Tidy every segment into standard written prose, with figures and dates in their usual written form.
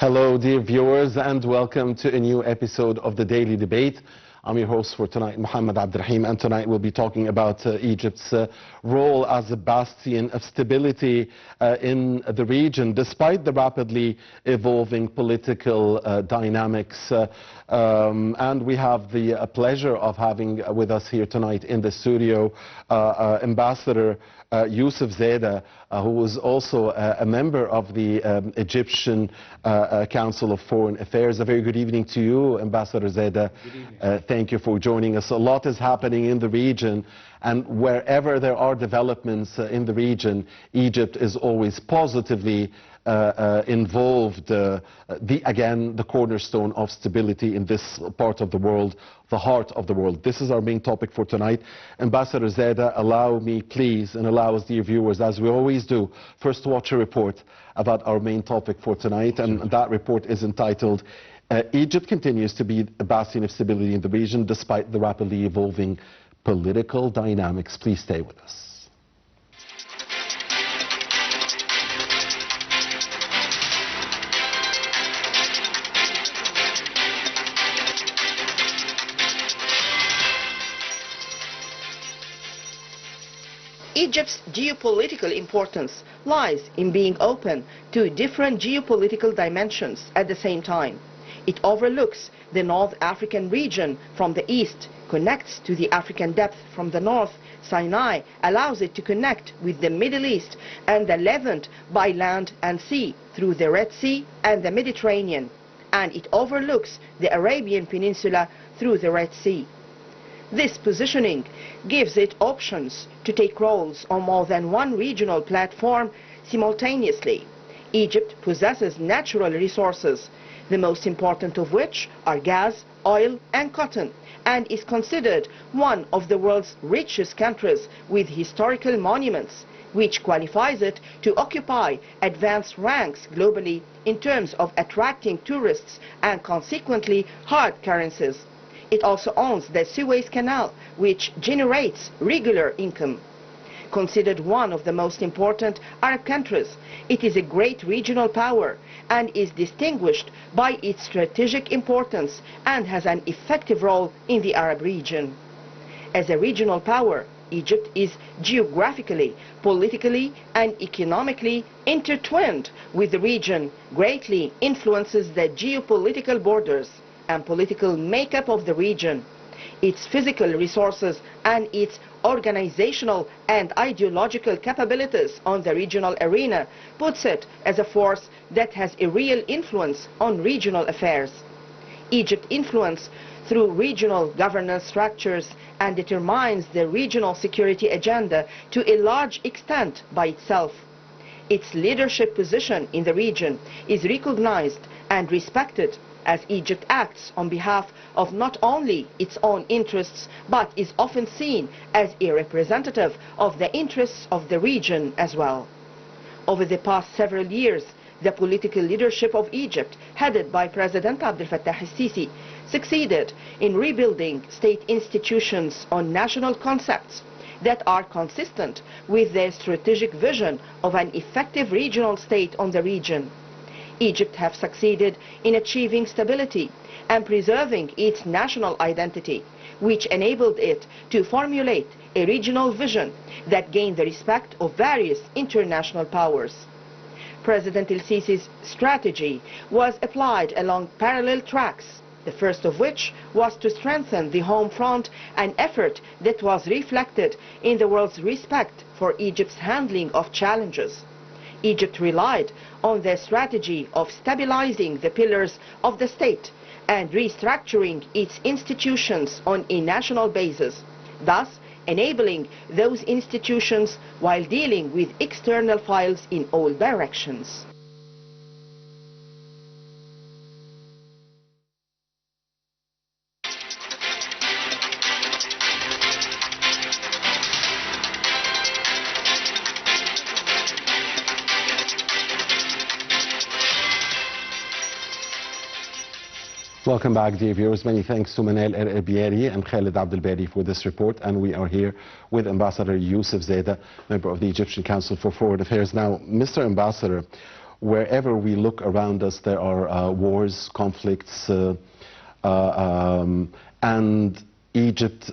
Hello, dear viewers, and welcome to a new episode of the Daily Debate. I'm your host for tonight, Mohammed Abdirahim, and tonight we'll be talking about Egypt's role as a bastion of stability in the region, despite the rapidly evolving political dynamics. And we have the pleasure of having with us here tonight in the studio Ambassador Youssef Zadah, who is also a member of the Egyptian Council of Foreign Affairs. A very good evening to you, Ambassador Zadah. Thank you for joining us. A lot is happening in the region, and wherever there are developments in the region, Egypt is always positively involved, again, the cornerstone of stability in this part of the world, the heart of the world. This is our main topic for tonight. Ambassador Zadah, allow me, please, and allow us, dear viewers, as we always do, first to watch a report about our main topic for tonight, and that report is entitled Egypt continues to be a bastion of stability in the region despite the rapidly evolving political dynamics. Please stay with us. Egypt's geopolitical importance lies in being open to different geopolitical dimensions at the same time. It overlooks the North African region from the east, connects to the African depth from the north. Sinai allows it to connect with the Middle East and the Levant by land and sea through the Red Sea and the Mediterranean. And it overlooks the Arabian Peninsula through the Red Sea. This positioning gives it options to take roles on more than one regional platform simultaneously. Egypt possesses natural resources, the most important of which are gas, oil and cotton, and is considered one of the world's richest countries with historical monuments, which qualifies it to occupy advanced ranks globally in terms of attracting tourists and consequently hard currencies. It also owns the Suez Canal, which generates regular income. Considered one of the most important Arab countries, it is a great regional power and is distinguished by its strategic importance and has an effective role in the Arab region. As a regional power, Egypt is geographically, politically and economically intertwined with the region, greatly influences the geopolitical borders and political makeup of the region. Its physical resources and its organizational and ideological capabilities on the regional arena puts it as a force that has a real influence on regional affairs. Egypt's influence through regional governance structures and determines the regional security agenda to a large extent by itself. Its leadership position in the region is recognized and respected as Egypt acts on behalf of not only its own interests, but is often seen as a representative of the interests of the region as well. Over the past several years, the political leadership of Egypt, headed by President Abdel Fattah al-Sisi, succeeded in rebuilding state institutions on national concepts that are consistent with their strategic vision of an effective regional state on the region. Egypt has succeeded in achieving stability and preserving its national identity, which enabled it to formulate a regional vision that gained the respect of various international powers. President el-Sisi's strategy was applied along parallel tracks, the first of which was to strengthen the home front, an effort that was reflected in the world's respect for Egypt's handling of challenges. Egypt relied on the strategy of stabilizing the pillars of the state and restructuring its institutions on a national basis, thus enabling those institutions while dealing with external files in all directions. Welcome back, dear viewers. Many thanks to Manal El-Bieri and Khalid Abdelbari for this report. And we are here with Ambassador Youssef Zadah, member of the Egyptian Council for Foreign Affairs. Now, Mr. Ambassador, wherever we look around us, there are wars, conflicts, and Egypt,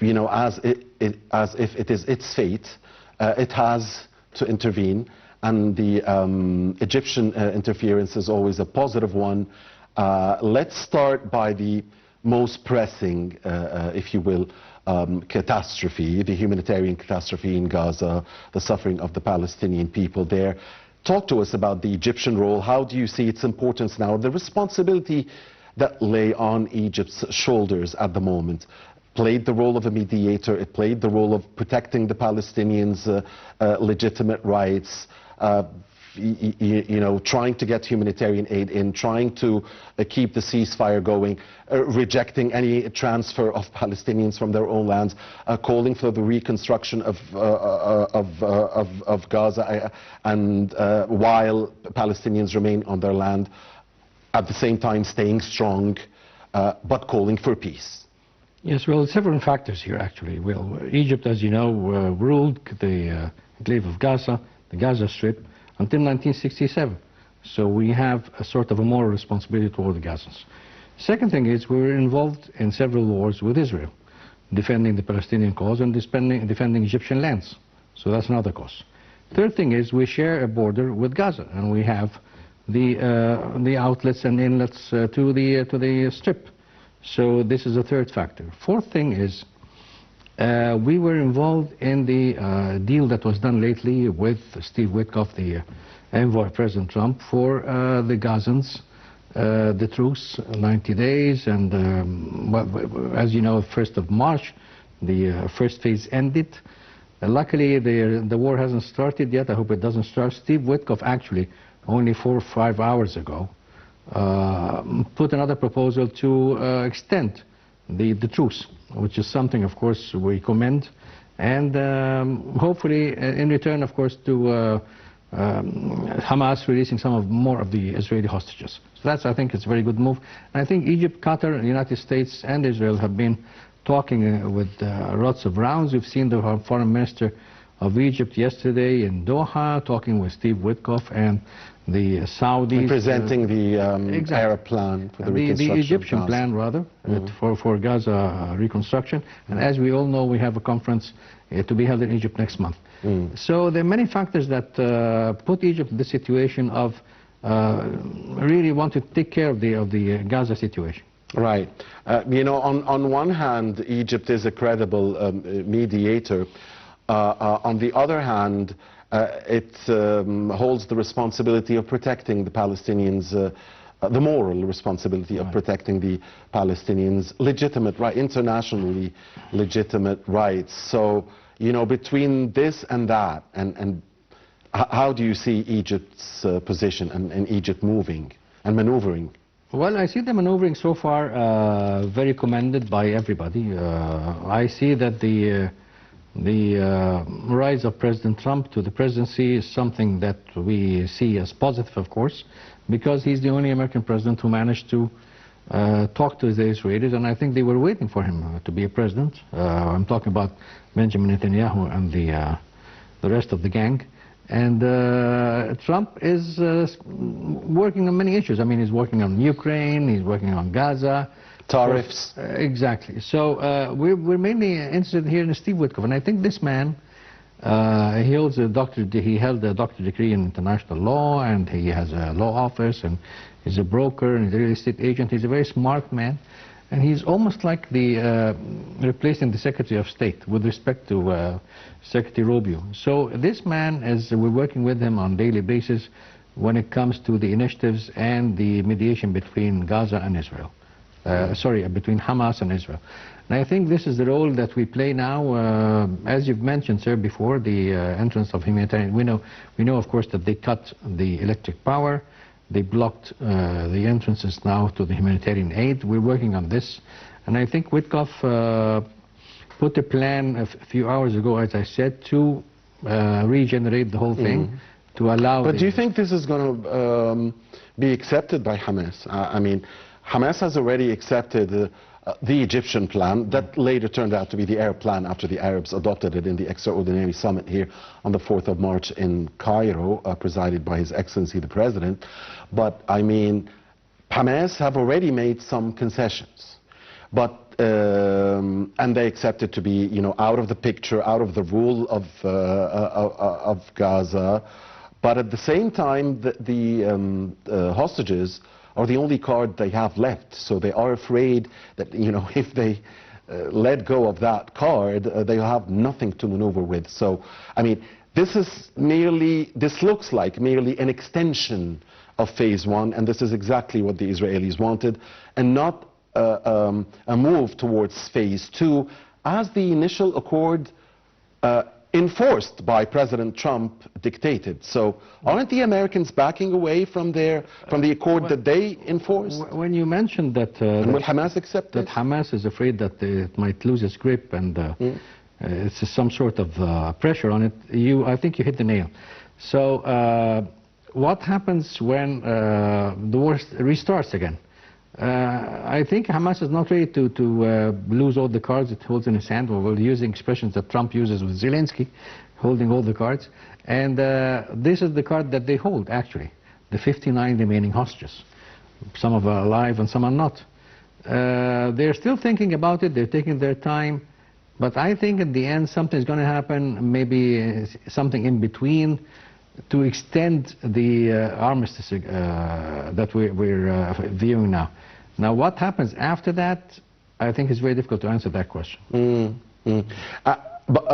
you know, as if it is its fate, it has to intervene, and the Egyptian interference is always a positive one. Let's start by the most pressing, if you will, catastrophe, the humanitarian catastrophe in Gaza, the suffering of the Palestinian people there. Talk to us about the Egyptian role. How do you see its importance now, the responsibility that lay on Egypt's shoulders at the moment? Played the role of a mediator, it played the role of protecting the Palestinians' legitimate rights, you know, trying to get humanitarian aid in, trying to keep the ceasefire going, rejecting any transfer of Palestinians from their own lands, calling for the reconstruction of Gaza, and while Palestinians remain on their land, at the same time staying strong, but calling for peace. Yes, well, several factors here, actually. Well, Egypt, as you know, ruled the enclave of Gaza, the Gaza Strip, until 1967. So we have a sort of a moral responsibility toward the Gazans. Second thing is we were involved in several wars with Israel, defending the Palestinian cause and defending Egyptian lands. So that's another cause. Third thing is we share a border with Gaza, and we have the outlets and inlets to the Strip. So this is a third factor. Fourth thing is we were involved in the deal that was done lately with Steve Witkoff, the envoy of President Trump, for the Gazans, the truce, 90 days, and as you know, 1st of March, the first phase ended. Luckily, the war hasn't started yet. I hope it doesn't start. Steve Witkoff actually, only 4 or 5 hours ago, put another proposal to extend the truce, which is something, of course, we commend, and hopefully in return, of course, to Hamas releasing more of the Israeli hostages. So that's, I think, it's a very good move. And I think Egypt, Qatar, the United States, and Israel have been talking with lots of rounds. We've seen the foreign minister of Egypt yesterday in Doha, talking with Steve Witkoff and the Saudis. Presenting the exactly. Arab plan for the reconstruction. The Egyptian plan, rather, for Gaza reconstruction. And as we all know, we have a conference to be held in Egypt next month. So there are many factors that put Egypt in the situation of really want to take care of the Gaza situation. Right. You know, on one hand, Egypt is a credible mediator. On the other hand, it holds the responsibility of protecting the Palestinians, the moral responsibility of protecting the Palestinians' legitimate right, internationally legitimate rights. So, you know, between this and that, and how do you see Egypt's position and Egypt moving and maneuvering? Well, I see the maneuvering so far very commended by everybody. I see that the rise of President Trump to the presidency is something that we see as positive, of course, because he's the only American president who managed to talk to the Israelis, and I think they were waiting for him to be a president. I'm talking about Benjamin Netanyahu and the rest of the gang. And Trump is working on many issues. I mean, he's working on Ukraine, he's working on Gaza. Tariffs. Exactly. So we're mainly interested here in Steve Witkoff, and I think this man, he held a doctorate degree in international law, and he has a law office, and he's a broker, and he's a real estate agent. He's a very smart man, and he's almost like replacing the Secretary of State with respect to Secretary Rubio. So this man, we're working with him on a daily basis when it comes to the initiatives and the mediation between Gaza and Israel. Between Hamas and Israel. And I think this is the role that we play now. As you've mentioned, sir, before, the entrance of humanitarian. We know, of course, that they cut the electric power. They blocked the entrances now to the humanitarian aid. We're working on this. And I think Witkoff put a plan a few hours ago, as I said, to regenerate the whole thing, to allow... But do you think this is going to be accepted by Hamas? I mean, Hamas has already accepted the Egyptian plan that later turned out to be the Arab plan after the Arabs adopted it in the extraordinary summit here on the 4th of March in Cairo, presided by His Excellency the President. But I mean, Hamas have already made some concessions, but and they accepted to be, you know, out of the picture, out of the rule of Gaza. But at the same time, the hostages are the only card they have left. So they are afraid that, you know, if they let go of that card, they'll have nothing to maneuver with. So, I mean, this looks like merely an extension of phase one, and this is exactly what the Israelis wanted, and not a move towards phase two, as the initial accord enforced by President Trump dictated. So aren't the Americans backing away from the accord that they enforced? When you mentioned that, and will Hamas accept that Hamas is afraid that it might lose its grip and it's some sort of pressure on it, I think you hit the nail. So what happens when the war restarts again? I think Hamas is not ready to lose all the cards it holds in his hand, or using expressions that Trump uses with Zelensky, holding all the cards. And this is the card that they hold, actually, the 59 remaining hostages. Some are alive and some are not. They're still thinking about it, they're taking their time, but I think in the end something's going to happen, maybe something in between, to extend the armistice that we're viewing now. Now, what happens after that, I think it's very difficult to answer that question. But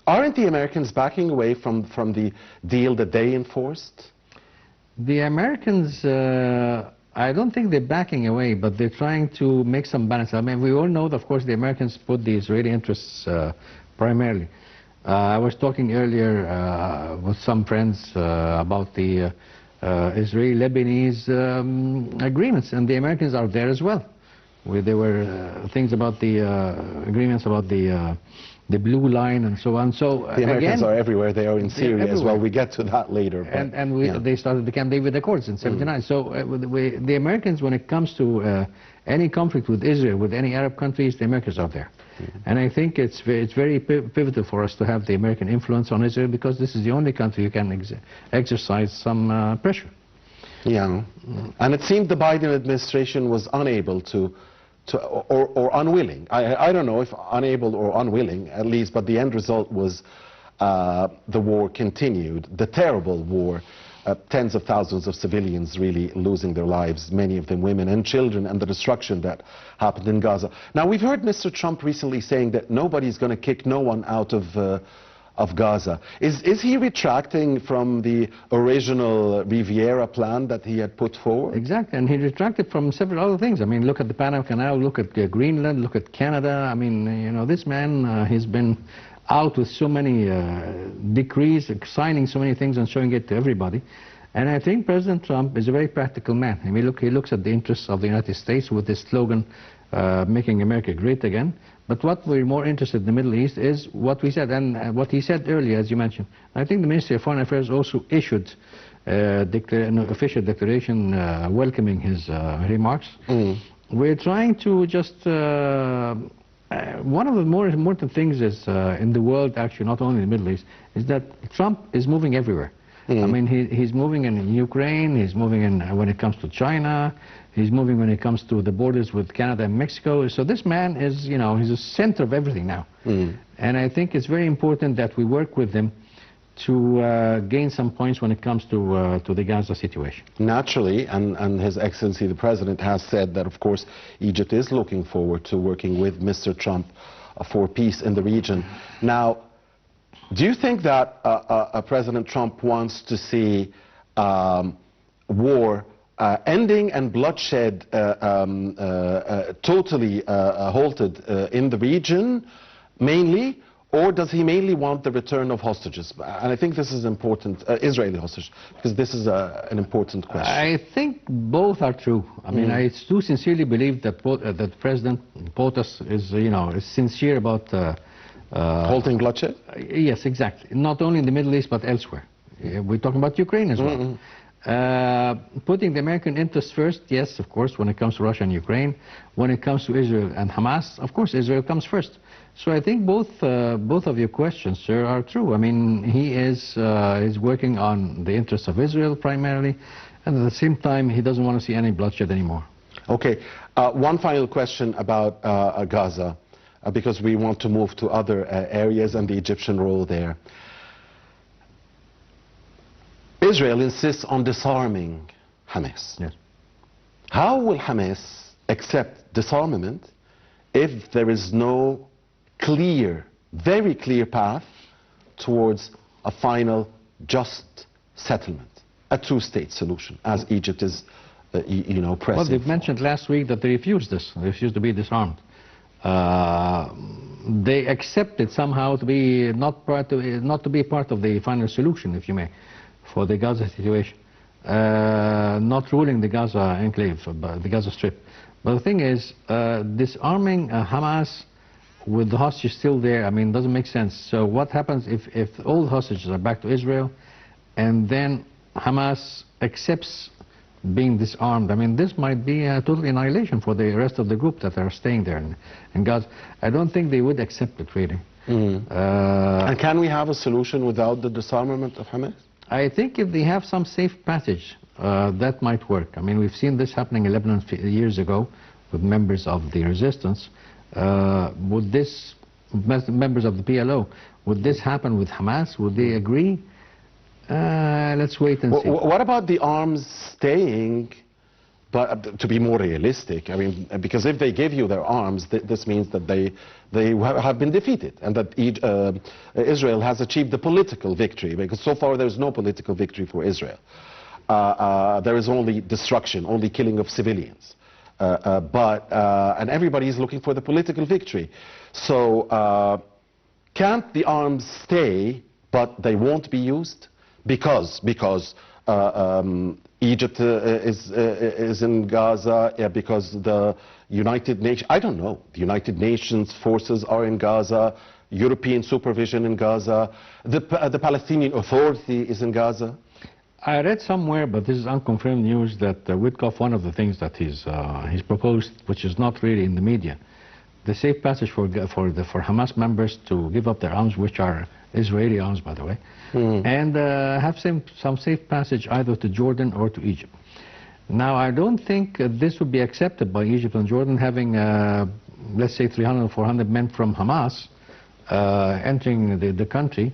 aren't the Americans backing away from the deal that they enforced? The Americans, I don't think they're backing away, but they're trying to make some balance. I mean, we all know that, of course, the Americans put the Israeli interests primarily. I was talking earlier with some friends about the Israeli-Lebanese agreements, and the Americans are there as well. There were things about the agreements about the blue line and so on. So the Americans are everywhere. They are in Syria as well. We get to that later. They started the Camp David Accords in '79. So the Americans, when it comes to any conflict with Israel, with any Arab countries, the Americans are there. And I think it's very pivotal for us to have the American influence on Israel, because this is the only country who can exercise some pressure. Yeah, and it seemed the Biden administration was unable or unwilling. I don't know if unable or unwilling, at least, but the end result was the war continued, the terrible war. Tens of thousands of civilians really losing their lives, many of them women and children, and the destruction that happened in Gaza. Now, we've heard Mr. Trump recently saying that nobody's going to kick no one out of Gaza. Is he retracting from the original Riviera plan that he had put forward? Exactly, and he retracted from several other things. I mean, look at the Panama Canal, look at Greenland, look at Canada. I mean, you know, this man, he's been out with so many decrees, signing so many things and showing it to everybody. And I think President Trump is a very practical man. I mean, look, he looks at the interests of the United States with his slogan, making America great again. But what we're more interested in the Middle East is what we said, and what he said earlier, as you mentioned. I think the Ministry of Foreign Affairs also issued an official declaration welcoming his remarks. We're trying to just one of the more important things is in the world, actually, not only in the Middle East, is that Trump is moving everywhere. I mean, he's moving in Ukraine, he's moving in when it comes to China, he's moving when it comes to the borders with Canada and Mexico. So this man is, you know, he's the center of everything now. And I think it's very important that we work with him to gain some points when it comes to the Gaza situation. Naturally, and His Excellency the President has said that, of course, Egypt is looking forward to working with Mr. Trump for peace in the region. Now, do you think that President Trump wants to see war ending and bloodshed totally halted in the region, mainly? Or does he mainly want the return of hostages? And I think this is important, Israeli hostages, because this is an important question. I think both are true. I mean, I do sincerely believe that that President POTUS is, you know, is sincere about halting bloodshed? Yes, exactly. Not only in the Middle East, but elsewhere. We're talking about Ukraine as well. Putting the American interests first, yes, of course, when it comes to Russia and Ukraine. When it comes to Israel and Hamas, of course, Israel comes first. So I think both of your questions, sir, are true. I mean, he is working on the interests of Israel primarily, and at the same time, he doesn't want to see any bloodshed anymore. Okay. One final question about Gaza, because we want to move to other areas and the Egyptian role there. Israel insists on disarming Hamas. Yes. How will Hamas accept disarmament if there is no clear, very clear path towards a final just settlement, a two-state solution, as Egypt is, pressing? Well, they've mentioned last week that they refused this. They refused to be disarmed. They accepted somehow to be not to be part of the final solution, if you may, for the Gaza situation, not ruling the Gaza enclave, the Gaza Strip. But the thing is, disarming Hamas with the hostages still there, I mean, doesn't make sense. So what happens if all the hostages are back to Israel, and then Hamas accepts being disarmed? I mean, this might be a total annihilation for the rest of the group that are staying there in Gaza. I don't think they would accept it, really. And can we have a solution without the disarmament of Hamas? I think if they have some safe passage, that might work. I mean, we've seen this happening in Lebanon years ago with members of the resistance. Would this, members of the PLO, would this happen with Hamas? Would they agree? Let's wait and see. What about the arms staying, but to be more realistic? I mean, because if they give you their arms, this means that they have been defeated, and that Israel has achieved the political victory, because so far there's no political victory for Israel. There is only destruction, only killing of civilians. And everybody is looking for the political victory. So can't the arms stay, but they won't be used? Because Egypt is in Gaza, because the United Nations, I don't know, the United Nations forces are in Gaza, European supervision in Gaza, the Palestinian Authority is in Gaza. I read somewhere, but this is unconfirmed news, that Witkoff, one of the things that he's proposed, which is not really in the media, the safe passage for Hamas members to give up their arms, which are Israeli arms, by the way, and have some safe passage either to Jordan or to Egypt. Now, I don't think this would be accepted by Egypt and Jordan, having, let's say, 300 or 400 men from Hamas entering the country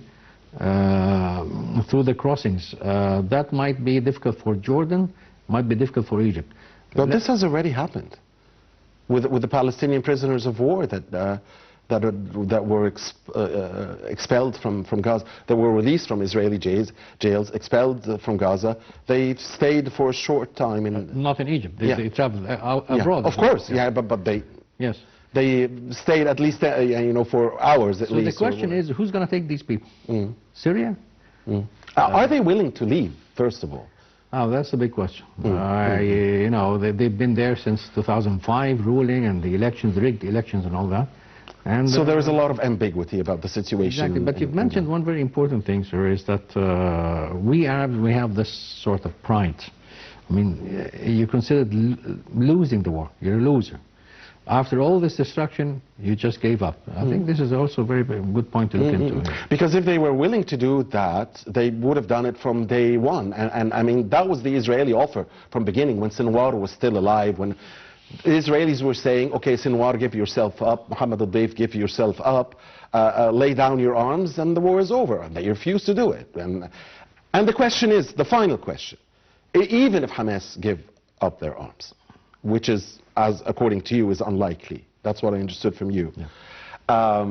through the crossings. That might be difficult for Jordan, might be difficult for Egypt. But this has already happened with the Palestinian prisoners of war that were expelled from Gaza, that were released from Israeli jails, expelled from Gaza. They stayed for a short time in... Not in Egypt. They traveled abroad. Of course, but they... Yes. They stayed at least, for hours at least. So the question is, who's going to take these people? Syria? Are they willing to leave, first of all? Oh, that's the big question. They've been there since 2005, ruling, and the elections, rigged elections and all that. And so there is a lot of ambiguity about the situation. Exactly, but you've mentioned one very important thing, sir, is that we Arabs, we have this sort of pride. I mean, you consider losing the war. You're a loser. After all this destruction, you just gave up. I think this is also a very, very good point to look into. Because if they were willing to do that, they would have done it from day one. And I mean, that was the Israeli offer from beginning, when Sinwar was still alive, when the Israelis were saying, okay, Sinwar, give yourself up, Mohammed al-Deif, give yourself up, lay down your arms, and the war is over. And they refused to do it. And the question is, the final question, even if Hamas give up their arms, which is, as according to you, is unlikely. That's what I understood from you. Yeah.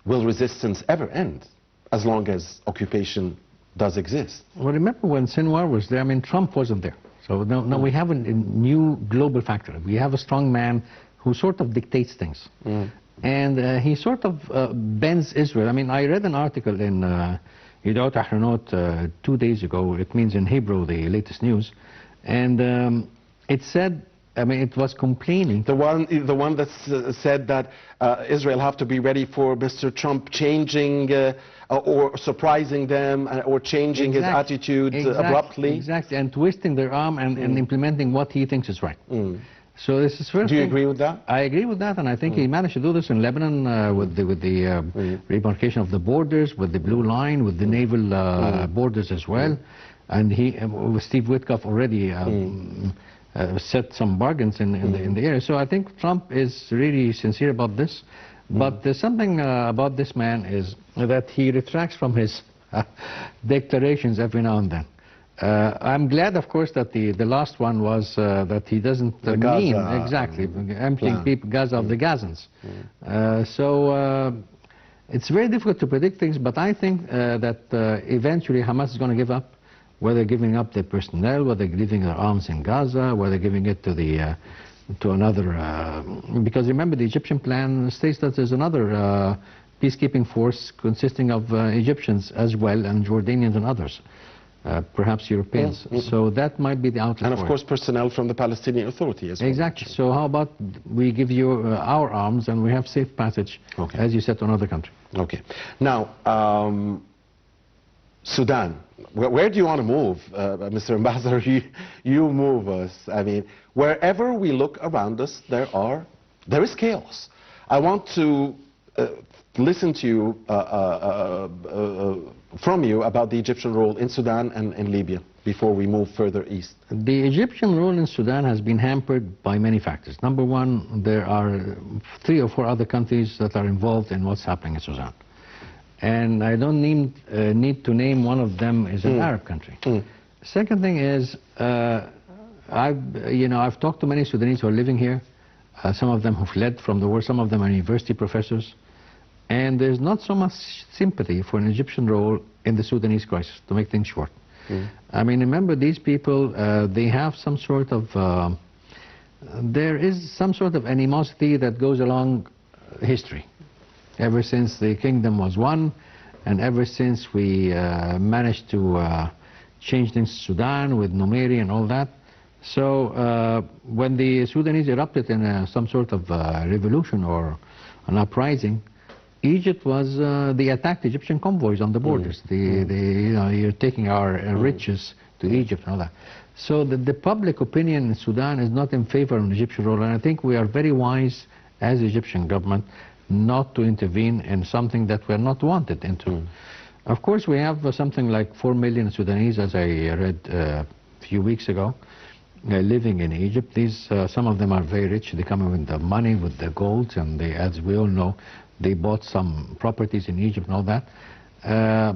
Will resistance ever end as long as occupation does exist? Well, remember when Sinwar was there, I mean, Trump wasn't there. So now we have a new global factor. We have a strong man who sort of dictates things. And he sort of bends Israel. I mean, I read an article in Yedioth Ahronot 2 days ago. It means in Hebrew, the latest news. And it said, I mean, it was complaining. The one that said that Israel have to be ready for Mr. Trump changing or surprising them, or changing his attitude abruptly. Exactly, and twisting their arm and implementing what he thinks is right. So this is first. Do you agree with that? I agree with that, and I think he managed to do this in Lebanon with the remarcation of the borders, with the blue line, with the naval borders as well, and he with Steve Witkoff already set some bargains in the area. So I think Trump is really sincere about this. But there's something about this man is that he retracts from his declarations every now and then. I'm glad, of course, that the last one was that he doesn't mean exactly emptying Gaza of the Gazans. It's very difficult to predict things, but I think that eventually Hamas is going to give up, whether giving up their personnel, whether giving their arms in Gaza, whether giving it to the to another, because remember the Egyptian plan states that there's another peacekeeping force consisting of Egyptians as well, and Jordanians and others. Perhaps Europeans. So that might be the outlet. And of course personnel from the Palestinian Authority as well. Exactly. So how about we give you our arms and we have safe passage, as you said, to another country. Okay. Now, Sudan. Where do you want to move, Mr. Ambassador? You move us. I mean, wherever we look around us, there is chaos. I want to listen to you from you about the Egyptian role in Sudan and in Libya before we move further east. The Egyptian role in Sudan has been hampered by many factors. Number one, there are 3 or 4 other countries that are involved in what's happening in Sudan. And I don't need to name one of them as an Arab country. Second thing is, I've talked to many Sudanese who are living here. Some of them who fled from the war, some of them are university professors. And there's not so much sympathy for an Egyptian role in the Sudanese crisis, to make things short. I mean, remember, these people, they have some sort of, there is some sort of animosity that goes along history. Ever since the kingdom was won, and ever since we managed to change things in Sudan with Numeri and all that. So when the Sudanese erupted in some sort of revolution or an uprising, Egypt was, they attacked Egyptian convoys on the borders. You're taking our riches to Egypt and all that. So the public opinion in Sudan is not in favor of an Egyptian role, and I think we are very wise as the Egyptian government not to intervene in something that we're not wanted into. Of course, we have something like 4 million Sudanese, as I read a few weeks ago, living in Egypt. These, some of them are very rich. They come in with the money, with the gold, and they, as we all know, they bought some properties in Egypt and all that.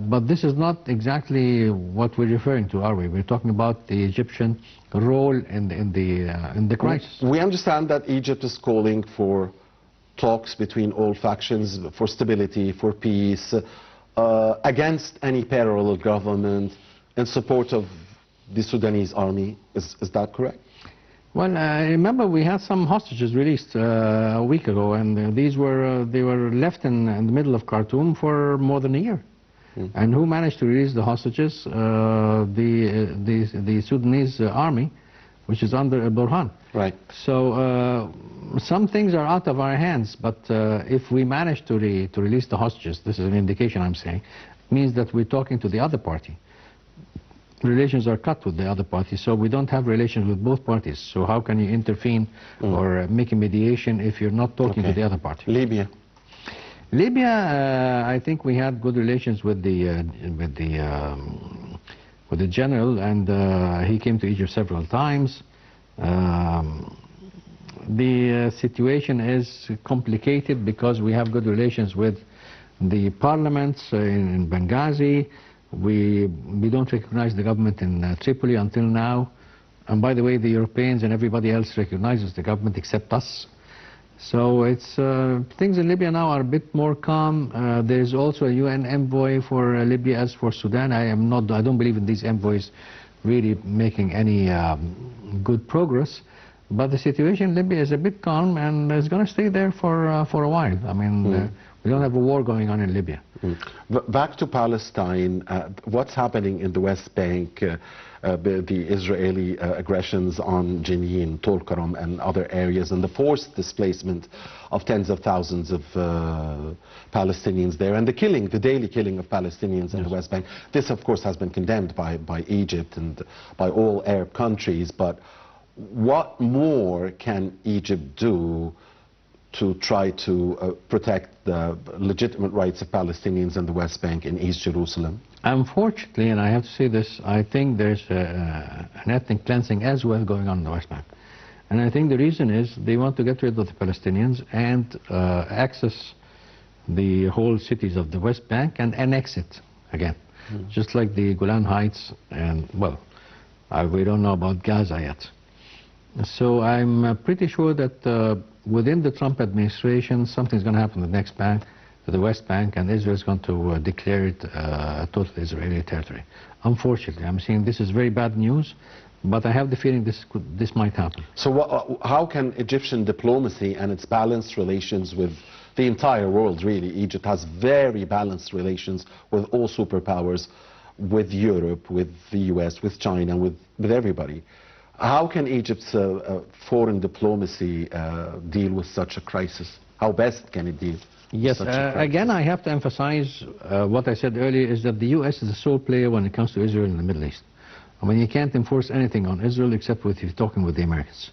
But this is not exactly what we're referring to, are we? We're talking about the Egyptian role in the crisis. We understand that Egypt is calling for talks between all factions, for stability, for peace, against any parallel government, in support of the Sudanese army. Is that correct? Well, remember we had some hostages released a week ago, and these were they were left in the middle of Khartoum for more than a year. And who managed to release the hostages? The Sudanese army, which is under Burhan. Right. So some things are out of our hands, but if we manage to release the hostages, this is an indication I'm saying, means that we're talking to the other party. Relations are cut with the other party, so we don't have relations with both parties. So how can you intervene or make a mediation if you're not talking to the other party? Libya. Libya, I think we had good relations with the general, and he came to Egypt several times. The situation is complicated because we have good relations with the parliaments in Benghazi. We don't recognize the government in Tripoli until now. And by the way, the Europeans and everybody else recognizes the government except us. So it's things in Libya now are a bit more calm. There's also a UN envoy for Libya as for Sudan. I don't believe in these envoys really making any good progress. But the situation in Libya is a bit calm, and it's going to stay there for a while. I mean, We don't have a war going on in Libya. Back to Palestine, what's happening in the West Bank, the Israeli aggressions on Jenin, Tulkarm and other areas, and the forced displacement of tens of thousands of Palestinians there, and the daily killing of Palestinians in the West Bank. This, of course, has been condemned by Egypt and by all Arab countries, but what more can Egypt do to try to protect the legitimate rights of Palestinians in the West Bank in East Jerusalem? Unfortunately, and I have to say this, I think there's an ethnic cleansing as well going on in the West Bank. And I think the reason is they want to get rid of the Palestinians and access the whole cities of the West Bank and annex it again. Just like the Golan Heights and, well, we don't know about Gaza yet. So I'm pretty sure that within the Trump administration, something's going to happen in the next bank, the West Bank, and Israel is going to declare it total Israeli territory. Unfortunately, I'm saying this is very bad news, but I have the feeling this might happen. So how can Egyptian diplomacy and its balanced relations with the entire world, really? Egypt has very balanced relations with all superpowers, with Europe, with the US, with China, with everybody. How can Egypt's foreign diplomacy deal with such a crisis? How best can it deal? Yes, again, I have to emphasize what I said earlier, is that the U.S. is the sole player when it comes to Israel in the Middle East. I mean, you can't enforce anything on Israel except if you're talking with the Americans.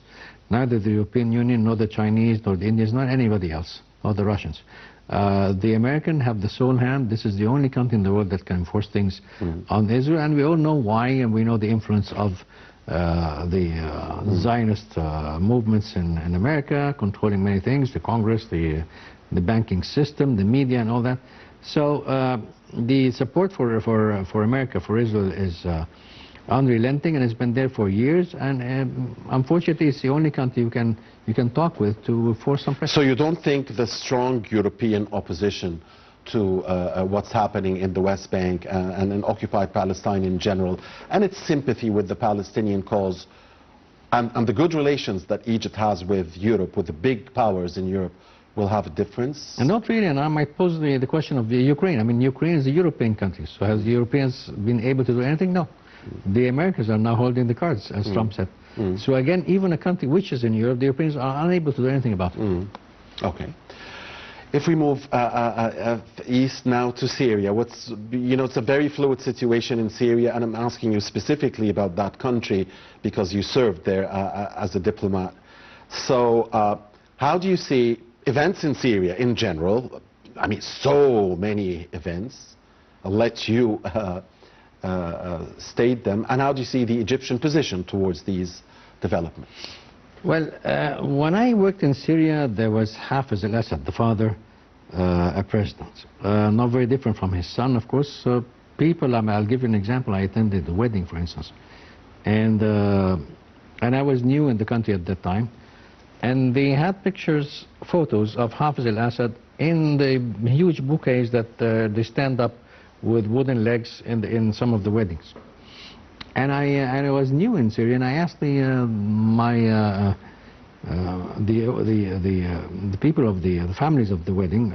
Neither the European Union, nor the Chinese, nor the Indians, nor anybody else, nor the Russians. The Americans have the sole hand. This is the only country in the world that can enforce things on Israel, and we all know why, and we know the influence of the Zionist movements in America, controlling many things, the Congress, the banking system, the media, and all that. So the support for America, for Israel, is unrelenting, and it's been there for years. And unfortunately, it's the only country you can talk with to force some pressure. So you don't think the strong European opposition to what's happening in the West Bank and in occupied Palestine in general, and its sympathy with the Palestinian cause, and the good relations that Egypt has with Europe, with the big powers in Europe, will have a difference? And not really, and I might pose the question of Ukraine. I mean, Ukraine is a European country, so has the Europeans been able to do anything? No. The Americans are now holding the cards, as Trump said. So again, even a country which is in Europe, the Europeans are unable to do anything about it. Okay. If we move east now to Syria, it's a very fluid situation in Syria, and I'm asking you specifically about that country because you served there as a diplomat. So how do you see events in Syria in general? I mean, so many events. I'll let you state them. And how do you see the Egyptian position towards these developments? Well, when I worked in Syria, there was Hafiz al-Assad, the father, a president. Not very different from his son, of course. I'll give you an example. I attended the wedding, for instance. And I was new in the country at that time. And they had photos of Hafiz al-Assad in the huge bouquets that they stand up with wooden legs in some of the weddings. And I was new in Syria, and I asked the people of the families of the wedding,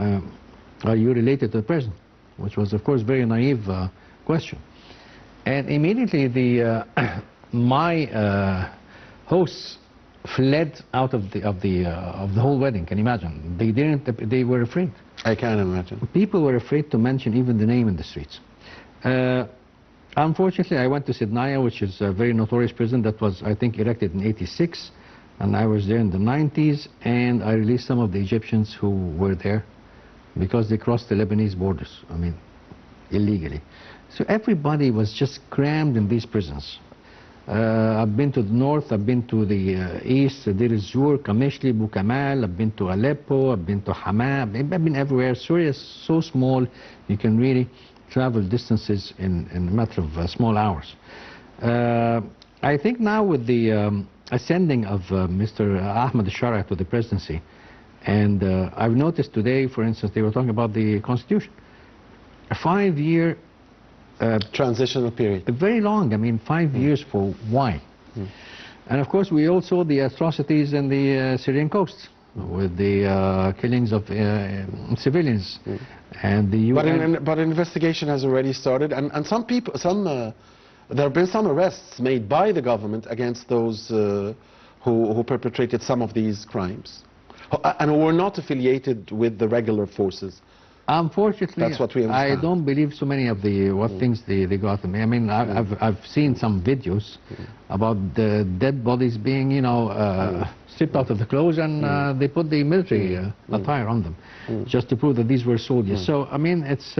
are you related to the president? Which was, of course, very naive question. And immediately my hosts fled out of the whole wedding. Can you imagine? They were afraid. I can imagine. People were afraid to mention even the name in the streets. Unfortunately, I went to Sidnaya, which is a very notorious prison that was, I think, erected in '86, and I was there in the '90s, and I released some of the Egyptians who were there because they crossed the Lebanese borders, I mean, illegally. So everybody was just crammed in these prisons. I've been to the north, I've been to the east, Deir ez-Zor, Kamishli, Bukamal, I've been to Aleppo, I've been to Hama, I've been everywhere. Syria is so small, you can really travel distances in a matter of small hours. I think now with the ascending of Mr. Ahmed al-Shara to the presidency, and I've noticed today, for instance, they were talking about the constitution. A 5-year transitional period. Very long. I mean, 5 years for why? And of course, we all saw the atrocities in the Syrian coast. with the killings of civilians, and the UN... But an investigation has already started, and some people, there have been some arrests made by the government against those who perpetrated some of these crimes, and who were not affiliated with the regular forces. Unfortunately, that's what we understand. I don't believe so many of the things they got. I mean, I've seen some videos about the dead bodies being, you know, stripped out of the clothes, and they put the military attire on them, just to prove that these were soldiers. So I mean, it's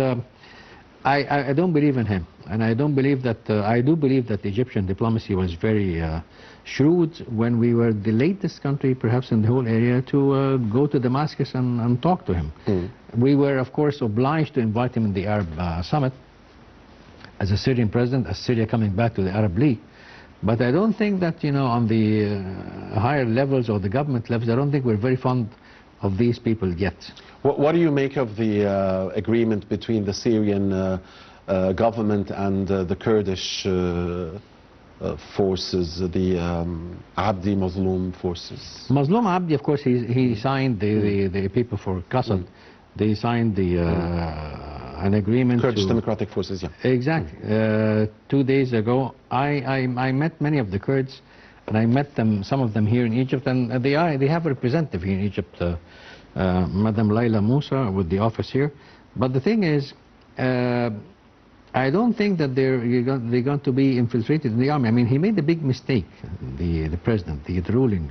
I don't believe in him, and I don't believe that I do believe that the Egyptian diplomacy was very shrewd when we were the latest country, perhaps in the whole area, to go to Damascus and talk to him. We were, of course, obliged to invite him in the Arab Summit as a Syrian president, as Syria coming back to the Arab League. But I don't think that, you know, on the higher levels or the government levels, I don't think we're very fond of these people yet. What do you make of the agreement between the Syrian government and the Kurdish forces, the Abdi Mazloum forces? Mazloum Abdi, of course, he signed the people for Qassad. They signed an agreement. Kurdish Democratic Forces, yeah. Exactly. 2 days ago, I met many of the Kurds, and I met them, some of them here in Egypt, and they have a representative here in Egypt, Madam Laila Musa, with the office here. But the thing is, I don't think that they're going to be infiltrated in the army. I mean, he made a big mistake, the president, the ruling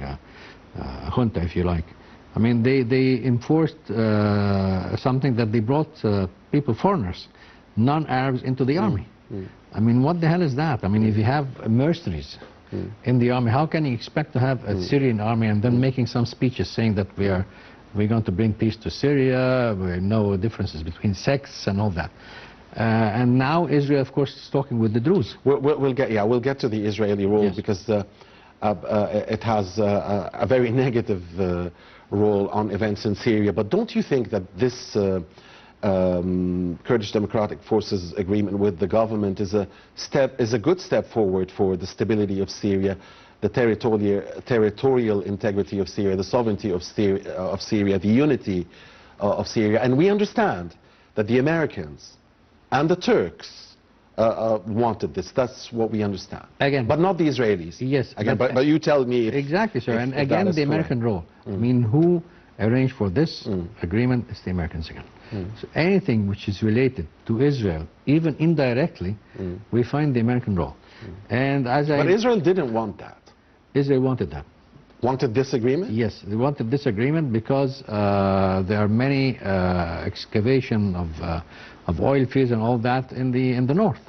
junta, if you like. I mean, they enforced something that they brought people, foreigners, non-Arabs, into the army. I mean, what the hell is that? I mean, if you have mercenaries in the army, how can you expect to have a Syrian army and then making some speeches saying that we're going to bring peace to Syria, no differences between sects and all that? And now Israel, of course, is talking with the Druze. We'll get to the Israeli role, yes, because it has a very negative role on events in Syria. But don't you think that this Kurdish Democratic Forces agreement with the government is a good step forward for the stability of Syria, the territorial integrity of Syria, the sovereignty of Syria, the unity of Syria? And we understand that the Americans and the Turks wanted this. That's what we understand. Again, but not the Israelis. Yes. Again, but you tell me if, exactly, sir. And again, the American role. I mean, who arranged for this agreement is the Americans again. So anything which is related to Israel, even indirectly, we find the American role. And but Israel didn't want that. Israel wanted that. Wanted this agreement? Yes, they wanted this agreement because there are many excavation of oil fields and all that in the north,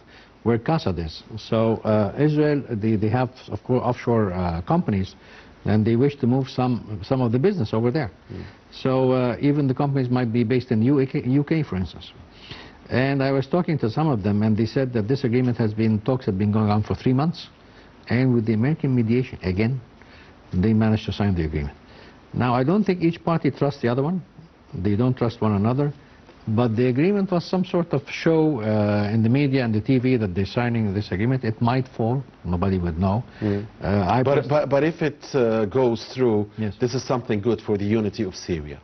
where Qassad is. So Israel, they have, of course, offshore companies, and they wish to move some of the business over there. So even the companies might be based in UK, for instance. And I was talking to some of them, and they said that this agreement talks have been going on for 3 months, and with the American mediation, again, they managed to sign the agreement. Now, I don't think each party trusts the other one. They don't trust one another. But the agreement was some sort of show in the media and the TV that they're signing this agreement. It might fall. Nobody would know. But if it goes through, yes, this is something good for the unity of Syria.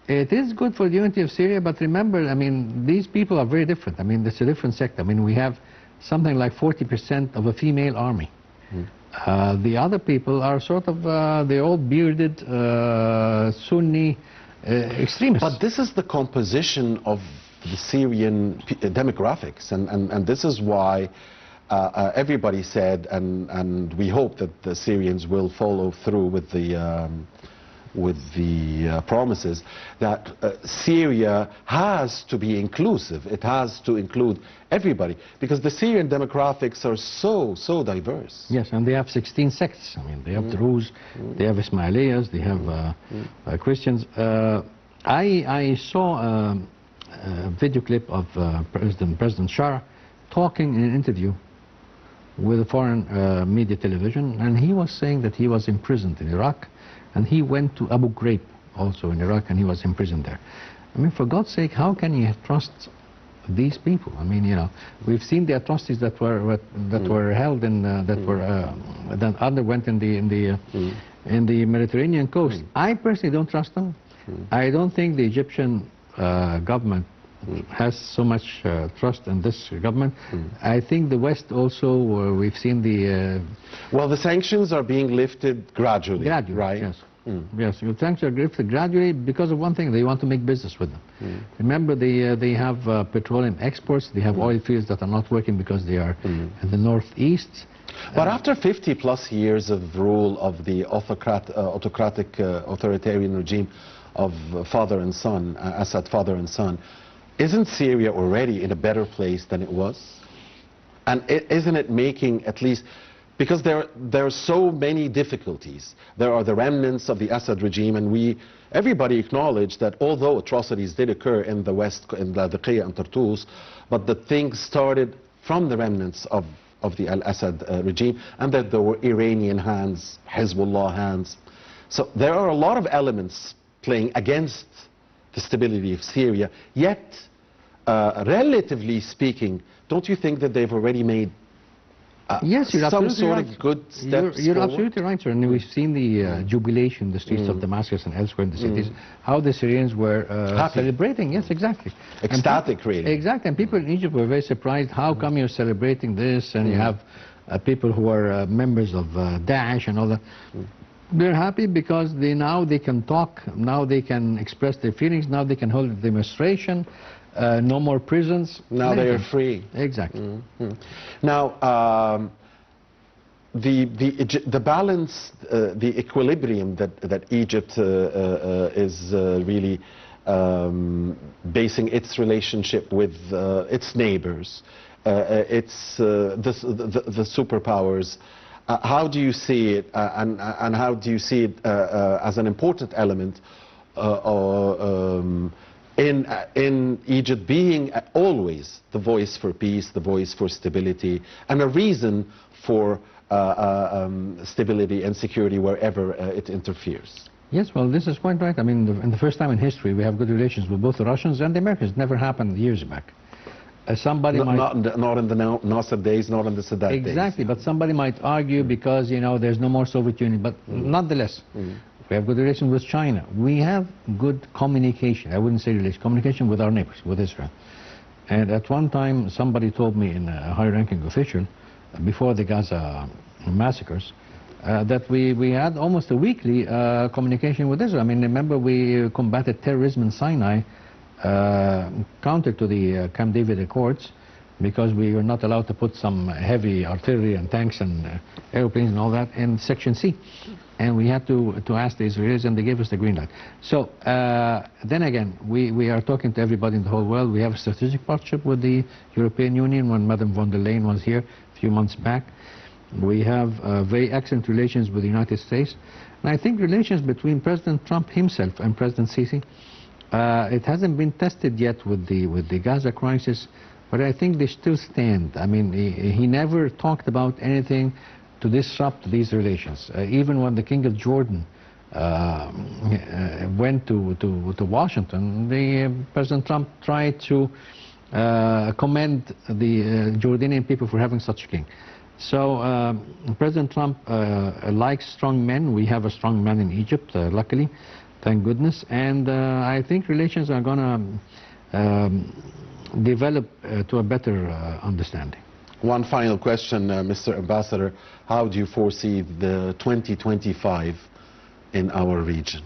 It is good for the unity of Syria, but remember, I mean, these people are very different. I mean, it's a different sect. I mean, we have something like 40% of a female army. The other people are sort of the old bearded Sunni extremists. But this is the composition of the Syrian demographics, and this is why everybody said, and we hope that the Syrians will follow through with the promises, that Syria has to be inclusive. It has to include everybody, because the Syrian demographics are so diverse. Yes, and they have 16 sects. I mean, they have Druze, they have Ismailiyas, they have Christians. I saw a video clip of President Shara talking in an interview with a foreign media television, and he was saying that he was imprisoned in Iraq, and he went to Abu Ghraib, also in Iraq, and he was imprisoned there. I mean, for God's sake, how can you trust these people? I mean, you know, we've seen the atrocities that were held in that underwent in in the Mediterranean coast. I personally don't trust them. I don't think the Egyptian government has so much trust in this government. I think the West also, we've seen the... well, the sanctions are being lifted gradually, right? Yes. Yes, the sanctions are lifted gradually because of one thing: they want to make business with them. Remember, they have petroleum exports, they have oil fields that are not working because they are in the northeast. But after 50+ years of rule of the autocratic authoritarian regime of father and son, Assad father and son, isn't Syria already in a better place than it was? And isn't it making at least... because there are so many difficulties. There are the remnants of the Assad regime, and everybody acknowledged that although atrocities did occur in the West, in Ladiqiyah and Tartus, but the things started from the remnants of the al-Assad regime, and that there were Iranian hands, Hezbollah hands. So there are a lot of elements playing against the stability of Syria, yet, relatively speaking, don't you think that they've already made yes, you're some absolutely sort right. of good steps You're forward? absolutely right, sir. And we've seen the jubilation in the streets of Damascus and elsewhere in the cities, how the Syrians were celebrating. Yes, exactly. Ecstatic, really. Exactly. And people in Egypt were very surprised. How come you're celebrating this and you have people who are members of Daesh and all that? They're happy because now they can talk, now they can express their feelings, now they can hold a demonstration. No more prisons. Now they are free. Exactly. Now, the balance, the equilibrium that Egypt is really basing its relationship with its neighbors, the superpowers. How do you see it, and how do you see it as an important element in Egypt being always the voice for peace, the voice for stability, and a reason for stability and security wherever it interferes? Yes, well, this is quite right. I mean, in the first time in history, we have good relations with both the Russians and the Americans. It never happened years back. Somebody not in the Nasser days, not in the Sadat days. Exactly, but somebody might argue because, you know, there's no more Soviet Union. But nonetheless, we have good relations with China. We have good communication. I wouldn't say relation, communication with our neighbors, with Israel. And at one time, somebody told me, in a high-ranking official, before the Gaza massacres, that we had almost a weekly communication with Israel. I mean, remember, we combated terrorism in Sinai, counter to the Camp David Accords, because we were not allowed to put some heavy artillery and tanks and airplanes and all that in Section C. And we had to ask the Israelis, and they gave us the green light. So then again, we are talking to everybody in the whole world. We have a strategic partnership with the European Union when Madame von der Leyen was here a few months back. We have very excellent relations with the United States. And I think relations between President Trump himself and President Sisi, it hasn't been tested yet with the Gaza crisis, but I think they still stand. I mean, he never talked about anything to disrupt these relations. Even when the King of Jordan went to Washington, President Trump tried to commend the Jordanian people for having such a king. So President Trump likes strong men. We have a strong man in Egypt, luckily, thank goodness. And I think relations are going to develop to a better understanding. One final question, Mr. Ambassador. How do you foresee the 2025 in our region?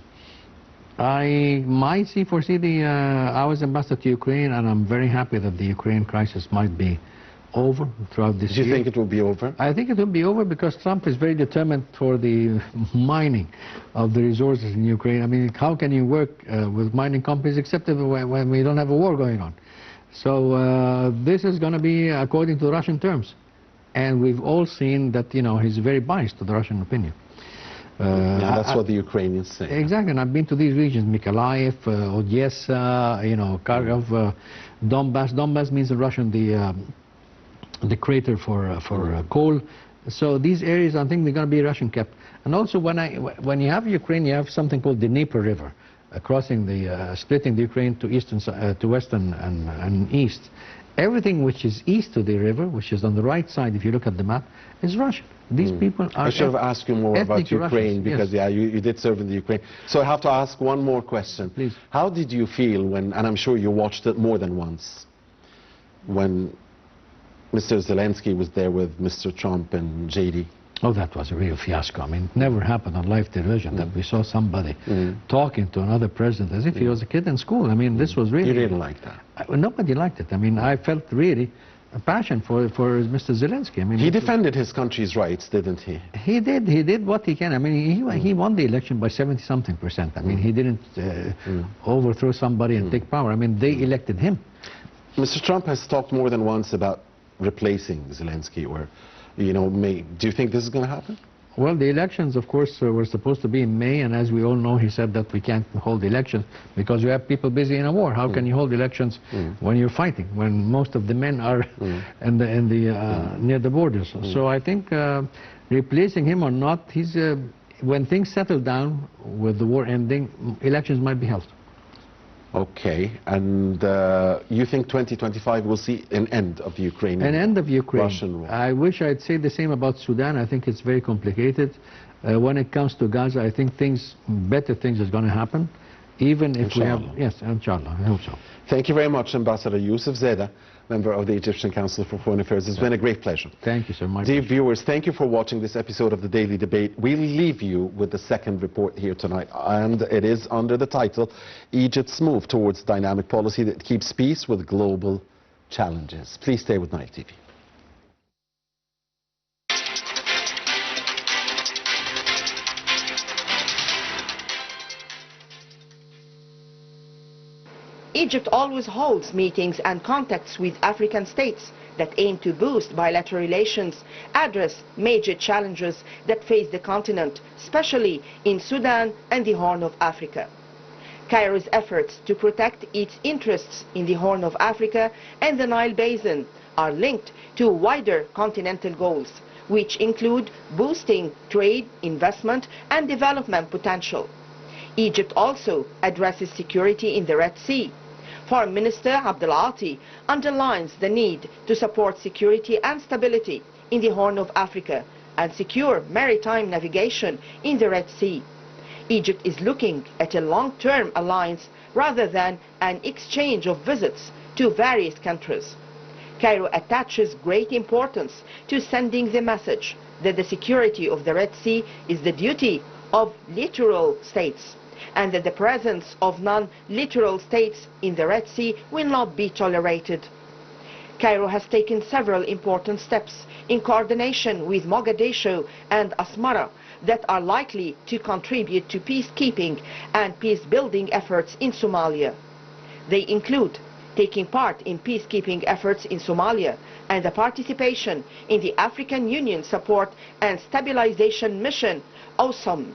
I might foresee I was ambassador to Ukraine, and I'm very happy that the Ukraine crisis might be over throughout this year. Do you think it will be over? I think it will be over because Trump is very determined for the mining of the resources in Ukraine. I mean, how can you work with mining companies except when we don't have a war going on? So this is going to be according to the Russian terms. And we've all seen that, you know, he's very biased to the Russian opinion. Yeah, that's what the Ukrainians say. Exactly, and I've been to these regions, Mykolaiv, Odessa, you know, Kharkov, Donbass. Donbass means in Russian the crater for coal. So these areas, I think, they're going to be Russian kept. And also, when you have Ukraine, you have something called the Dnieper River, crossing splitting the Ukraine to west and east. Everything which is east of the river, which is on the right side, if you look at the map, is Russian. These people are... I should have asked you more about Ukraine, Russians, because yes. you did serve in the Ukraine. So I have to ask one more question. Please. How did you feel when, and I'm sure you watched it more than once, when Mr. Zelensky was there with Mr. Trump and JD? Oh, that was a real fiasco. I mean, it never happened on live television that we saw somebody talking to another president as if he was a kid in school. I mean, this was really... You didn't like that? Nobody liked it. I mean, I felt really a passion for Mr. Zelensky. I mean, he defended his country's rights, didn't he? He did what he can. I mean, he won the election by 70-something%. I mean, he didn't overthrow somebody and take power. I mean, they elected him. Mr. Trump has talked more than once about replacing Zelensky, or, you know, do you think this is going to happen? Well, the elections, of course, were supposed to be in May, and as we all know, he said that we can't hold elections because we have people busy in a war. How can you hold elections when you're fighting, when most of the men are near the borders? So I think replacing him or not, when things settle down with the war ending, elections might be held. Okay, and you think 2025 will see an end of the Ukrainian An end of Ukraine. Russian war? I wish I'd say the same about Sudan. I think it's very complicated. When it comes to Gaza, I think better things is going to happen, even if Inshallah. we have... Yes, inshallah, I hope so. Thank you very much, Ambassador Youssef Zadah, member of the Egyptian Council for Foreign Affairs. It's been a great pleasure. Thank you, sir. My Dear pleasure. viewers, thank you for watching this episode of the Daily Debate. We'll leave you with the second report here tonight, and it is under the title, Egypt's Move Towards Dynamic Policy That Keeps Peace with Global Challenges. Please stay with Night TV. Egypt always holds meetings and contacts with African states that aim to boost bilateral relations, address major challenges that face the continent, especially in Sudan and the Horn of Africa. Cairo's efforts to protect its interests in the Horn of Africa and the Nile Basin are linked to wider continental goals, which include boosting trade, investment and development potential. Egypt also addresses security in the Red Sea. Foreign Minister Abdel underlines the need to support security and stability in the Horn of Africa and secure maritime navigation in the Red Sea. Egypt is looking at a long-term alliance rather than an exchange of visits to various countries. Cairo attaches great importance to sending the message that the security of the Red Sea is the duty of littoral states, and that the presence of non-littoral states in the Red Sea will not be tolerated. Cairo has taken several important steps in coordination with Mogadishu and Asmara that are likely to contribute to peacekeeping and peace-building efforts in Somalia. They include taking part in peacekeeping efforts in Somalia and the participation in the African Union Support and Stabilization Mission, AWSOM.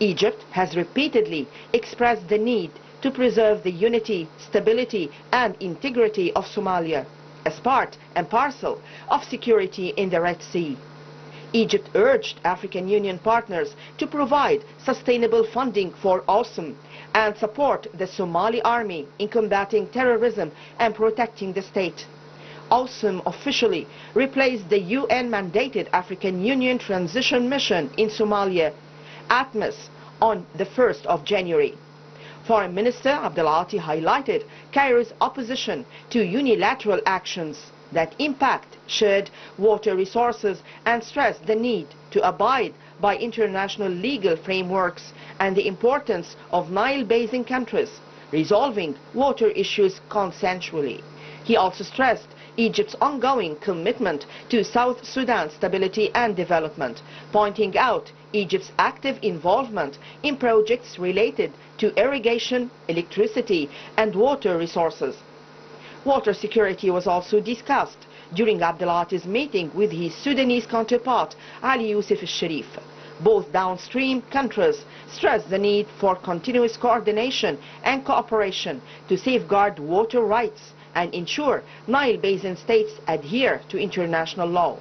Egypt has repeatedly expressed the need to preserve the unity, stability and integrity of Somalia as part and parcel of security in the Red Sea. Egypt urged African Union partners to provide sustainable funding for AWSOM and support the Somali army in combating terrorism and protecting the state. AWSOM officially replaced the UN-mandated African Union Transition Mission in Somalia, ATMIS, on the 1st of January. Foreign Minister Abdel highlighted Cairo's opposition to unilateral actions that impact shared water resources and stressed the need to abide by international legal frameworks and the importance of Nile Basin countries resolving water issues consensually. He also stressed Egypt's ongoing commitment to South Sudan stability and development, pointing out Egypt's active involvement in projects related to irrigation, electricity and water resources. Water security was also discussed during Abdelati's meeting with his Sudanese counterpart, Ali Youssef al-Sharif. Both downstream countries stressed the need for continuous coordination and cooperation to safeguard water rights and ensure Nile Basin states adhere to international law.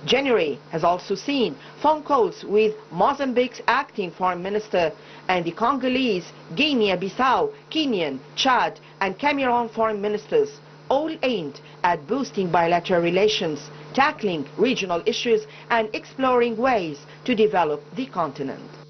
January has also seen phone calls with Mozambique's acting foreign minister and the Congolese, Guinea-Bissau, Kenyan, Chad and Cameroon foreign ministers all aimed at boosting bilateral relations, tackling regional issues and exploring ways to develop the continent.